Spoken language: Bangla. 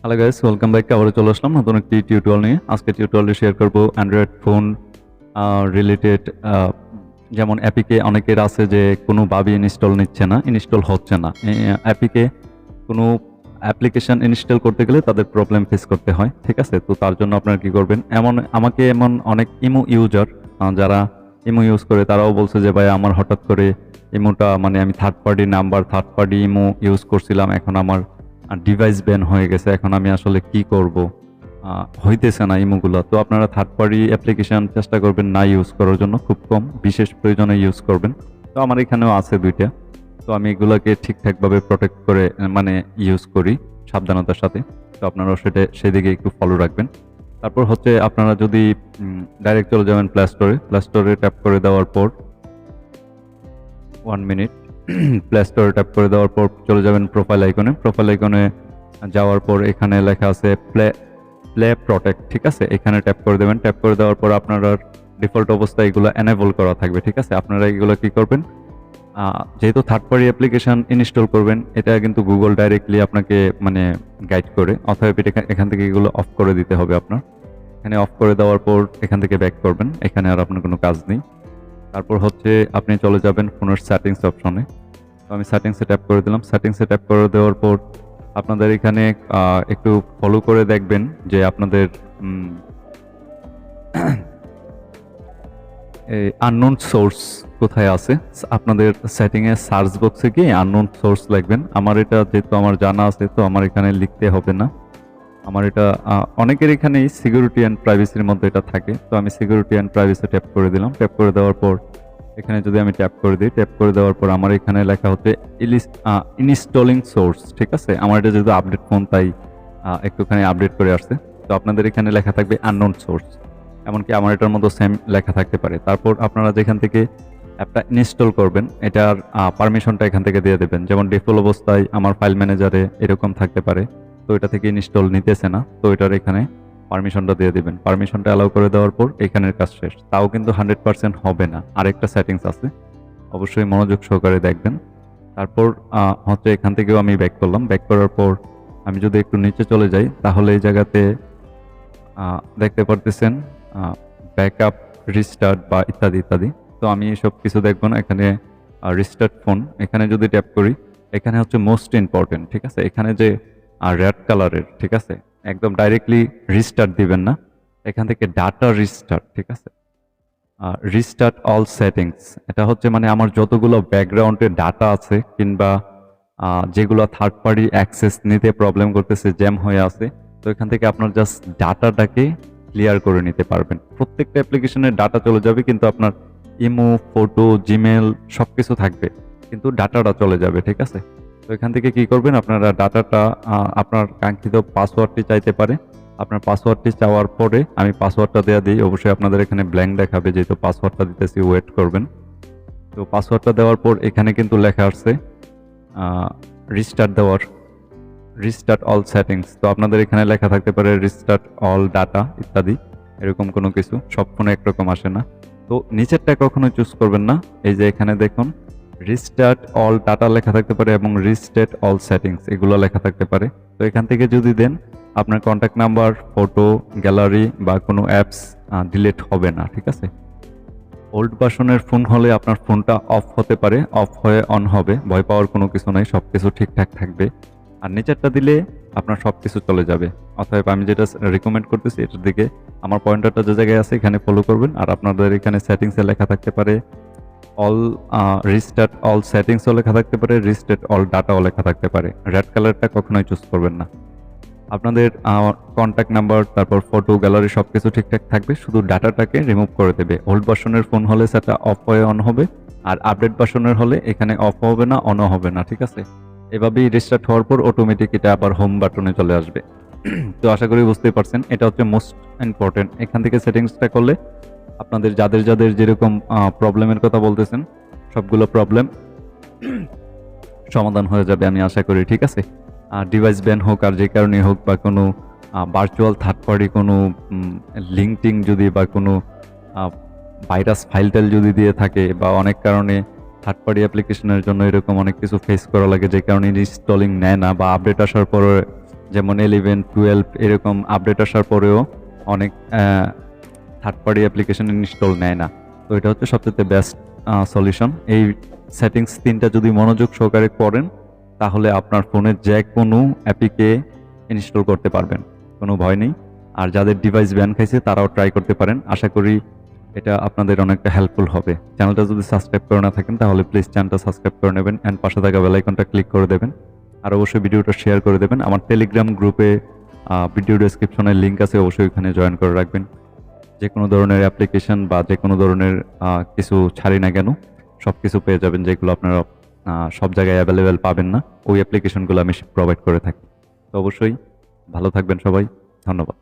Hello guys, welcome back. আবারও চলে আসলাম নতুন একটি টিউটোরিয়াল নিয়ে। আজকে টিউটোরিয়ালে শেয়ার করব অ্যান্ড্রয়েড ফোন রিলেটেড। যেমন অ্যাপিকে অনেকের আছে যে কোনোভাবেই ইনস্টল নিচ্ছে না, ইনস্টল হচ্ছে না। অ্যাপিকে কোনো অ্যাপ্লিকেশন ইনস্টল করতে গেলে তাদের প্রবলেম ফেস করতে হয়, ঠিক আছে? তো তার জন্য আপনারা কি করবেন, এমন অনেক ইমো ইউজার যারা ইমো ইউজ করে তারাও বলছে যে ভাই আমার হঠাৎ করে ইমোটা মানে আমি third party number third party imo use করছিলাম, এখন আমার ডিভাইস ব্যান হয়ে গেছে, এখন আমি আসলে কি করব, হইতেছে না ইমোগুলো। তো আপনারা থার্ড পার্টি অ্যাপ্লিকেশন চেষ্টা করবেন না ইউজ করার জন্য, খুব কম বিশেষ প্রয়োজনে ইউজ করবেন। তো আমার এখানেও আছে দুইটা, তো আমি এগুলোকে ঠিকঠাকভাবে প্রোটেক্ট করে মানে ইউজ করি সাবধানতার সাথে। তো আপনারা সেদিকে একটু ফলো রাখবেন। তারপর হচ্ছে আপনারা যদি ডাইরেক্ট চলে যাবেন প্লে স্টোরে ট্যাপ করে দেওয়ার পর 1 মিনিট প্লে স্টোরে ট্যাপ করে দেওয়ার পর চলে যাবেন প্রোফাইল আইকনে যাওয়ার পর এখানে লেখা আছে প্লে প্লে প্রোটেক্ট, ঠিক আছে? এখানে ট্যাপ করে দেবেন। ট্যাপ করে দেওয়ার পর আপনার ডিফল্ট অবস্থায় এগুলো এনেবল করা থাকবে, ঠিক আছে? আপনারা এগুলো কি করবেন, যেহেতু থার্ড পার্টি অ্যাপ্লিকেশন ইনস্টল করবেন, এটা কিন্তু গুগল ডাইরেক্টলি আপনাকে মানে গাইড করে, অথবা এখান থেকে এগুলো অফ করে দিতে হবে আপনার। এখানে অফ করে দেওয়ার পর এখান থেকে ব্যাক করবেন, এখানে আর আপনার কোনো কাজ নেই। তারপর হচ্ছে আপনি চলে যাবেন ফোনের সেটিংস অপশনে। তো আমি সেটিংসে ট্যাপ করে দিলাম। সেটিংসে ট্যাপ করে দেওয়ার পর আপনাদের এখানে একটু ফলো করে দেখবেন যে আপনাদের আননোন সোর্স কোথায় আছে। আপনাদের সেটিংয়ে সার্চ বক্সে গিয়ে আননোন সোর্স লিখবেন। আমার এটা যেহেতু আমার জানা আছে, তো আমার এখানে লিখতে হবে না। আমার এটা অনেকের এখানেই সিকিউরিটি অ্যান্ড প্রাইভেসির মধ্যে এটা থাকে। তো আমি সিকিউরিটি অ্যান্ড প্রাইভেসি ট্যাপ করে দিলাম। ট্যাপ করে দেওয়ার পর এখানে যদি আমি ট্যাপ করে দিই, ট্যাপ করে দেওয়ার পর আমার এখানে লেখা হচ্ছে ইনস্টলিং সোর্স, ঠিক আছে? আমার এটা যেহেতু আপডেট ফোন, তাই একটুখানি আপডেট করে আসছে। তো আপনাদের এখানে লেখা থাকবে আননোন সোর্স, এমনকি আমার এটার মধ্যে সেম লেখা থাকতে পারে। তারপর আপনারা যেখান থেকে অ্যাপটা ইনস্টল করবেন, এটার পারমিশনটা এখান থেকে দিয়ে দেবেন। যেমন ডিফল্ট অবস্থায় আমার ফাইল ম্যানেজারে এরকম থাকতে পারে, তো এটা থেকে ইনস্টল নিতেছে না, তো এটার এখানে পারমিশনটা দিয়ে দিবেন। পারমিশনটা অ্যালাউ করে দেওয়ার পর এখানের কাজ শেষ। তাও কিন্তু 100% হবে না, আরেকটা সেটিংস আছে, অবশ্যই মনোযোগ সহকারে দেখবেন। তারপর হচ্ছে এখান থেকেও আমি ব্যাক করলাম। ব্যাক করার পর আমি যদি একটু নিচে চলে যাই, তাহলে এই জায়গাতে দেখতে পারতেছেন ব্যাকআপ, রিস্টার্ট বা ইত্যাদি ইত্যাদি। তো আমি সব কিছু দেখবো না, এখানে রিস্টার্ট ফোন এখানে যদি ট্যাপ করি, এখানে হচ্ছে মোস্ট ইম্পর্টেন্ট, ঠিক আছে? এখানে যে রেড কালারের, ঠিক আছে, একদম ডাইরেক্টলি রিস্টার্ট দিবেন না, এখান থেকে ডাটা রিস্টার্ট, ঠিক আছে? রিস্টার্ট অল সেটিংস, এটা হচ্ছে মানে আমার যতগুলো ব্যাকগ্রাউন্ডে ডাটা আছে কিংবা যেগুলো থার্ড পার্টি অ্যাক্সেস নিতে প্রবলেম করতেছে, জ্যাম হয়ে আছে, তো এখান থেকে আপনার জাস্ট ডাটাটাকে ক্লিয়ার করে নিতে পারবেন। প্রত্যেকটা অ্যাপ্লিকেশনের ডাটা চলে যাবে, কিন্তু আপনার ইমো, ফটো, জিমেল সবকিছু থাকবে, কিন্তু ডাটাটা চলে যাবে, ঠিক আছে? তো এখান থেকে কি করবেন, আপনারা ডাটাটা আপনার কাঙ্ক্ষিত পাসওয়ার্ডটি চাইতে পারে। আপনার পাসওয়ার্ডটি চাওয়ার পরে আমি পাসওয়ার্ডটা দেওয়া দিই, অবশ্যই আপনাদের এখানে ব্ল্যাঙ্ক দেখাবে, যেহেতু পাসওয়ার্ডটা দিতেছি, ওয়েট করবেন। তো পাসওয়ার্ডটা দেওয়ার পর এখানে কিন্তু লেখা আসছে রিস্টার্ট অল সেটিংস। তো আপনাদের এখানে লেখা থাকতে পারে রিস্টার্ট অল ডাটা ইত্যাদি, এরকম কোনো কিছু। সব ফোনে একরকম আসে না, তো নিচেরটা কখনো চুজ করবেন না। এই যে এখানে দেখুন রিস্টার্ট অল ডাটা লেখা থাকতে পারে এবং রিস্টার্ট অল সেটিংস এগুলো লেখা থাকতে পারে। তো এখান থেকে যদি দেন, আপনার কন্ট্যাক্ট নাম্বার, ফটো, গ্যালারি বা কোনো অ্যাপস ডিলিট হবে না, ঠিক আছে? ওল্ড ভার্সনের ফোন হলে আপনার ফোনটা অফ হতে পারে, অফ হয়ে অন হবে, ভয় পাওয়ার কোনো কিছু নাই, সব কিছু ঠিকঠাক থাকবে। আর নিচেরটা দিলে আপনার সব কিছু চলে যাবে। অতএব আমি যেটা রিকমেন্ড করতেছি, এটার দিকে আমার পয়েন্টারটা যে জায়গায় আছে এখানে ফলো করবেন। আর আপনাদের এখানে সেটিংসে লেখা থাকতে পারে অল রিস্টার্ট অল সেটিংসও লেখা থাকতে পারে, রিস্টার্ট অল ডাটাও লেখা থাকতে পারে। রেড কালারটা কখনোই চুজ করবেন না। আপনাদের কন্ট্যাক্ট নাম্বার, তারপর ফটো, গ্যালারি সবকিছু ঠিকঠাক থাকবে, শুধু ডাটাটাকে রিমুভ করে দেবে। ওল্ড ভার্সনের ফোন হলে সেটা অফ হয়ে অন হবে, আর আপডেট ভার্সনের হলে এখানে অফ হবে না, অনও হবে না, ঠিক আছে? এভাবেই রিস্টার্ট হওয়ার পর অটোমেটিক এটা আবার হোম বাটনে চলে আসবে। তো আশা করি বুঝতেই পারছেন, এটা হচ্ছে মোস্ট ইম্পর্টেন্ট। এখান থেকে সেটিংসটা করলে আপনাদের যাদের যাদের যেরকম প্রবলেমের কথা বলতেছেন, সবগুলো প্রবলেম সমাধান হয়ে যাবে আমি আশা করি, ঠিক আছে? ডিভাইস ব্যান হোক আর যে কারণে হোক, বা কোনো ভার্চুয়াল থার্ড পার্টি কোনো লিঙ্কটিং যদি বা কোনো ভাইরাস ফাইলটাইল যদি দিয়ে থাকে, বা অনেক কারণে থার্ড পার্টি অ্যাপ্লিকেশনের জন্য এরকম অনেক কিছু ফেস করা লাগে, যে কারণে ইনস্টলিং নেয় না, বা আপডেট আসার পরে যেমন 11, 12 এরকম আপডেট আসার পরেও অনেক থার্ড পার্টি অ্যাপ্লিকেশন ইনস্টল নেয় না। তো এটা হচ্ছে সবচেয়ে বেস্ট সলিউশন। এই সেটিংস 3টা যদি মনোযোগ সহকারে করেন তাহলে আপনার ফোনের যে কোনো অ্যাপিকে ইনস্টল করতে পারবেন, কোনো ভয় নেই। আর যাদের ডিভাইস ব্যান খাইছে তারাও ট্রাই করতে পারেন, আশা করি এটা আপনাদের অনেকটা হেল্পফুল হবে। চ্যানেলটা যদি সাবস্ক্রাইব করে না থাকেন তাহলে প্লিজ চ্যানেলটা সাবস্ক্রাইব করে নেবেন অ্যান্ড পাশে থাকা বেল আইকনটা ক্লিক করে দেবেন। আর অবশ্যই ভিডিওটা শেয়ার করে দেবেন। আমার টেলিগ্রাম গ্রুপে ভিডিও ডেসক্রিপশনে লিঙ্ক আছে, অবশ্যই ওখানে জয়েন করে রাখবেন। যে কোনো ধরনের অ্যাপ্লিকেশন বা যে কোনো ধরনের কিছু ছাড়ি না কেন সব কিছু পেয়ে যাবেন, যেগুলো আপনারা সব জায়গায় অ্যাভেলেবেল পাবেন না, ওই অ্যাপ্লিকেশনগুলো আমি প্রোভাইড করে থাকি। তো অবশ্যই ভালো থাকবেন সবাই, ধন্যবাদ।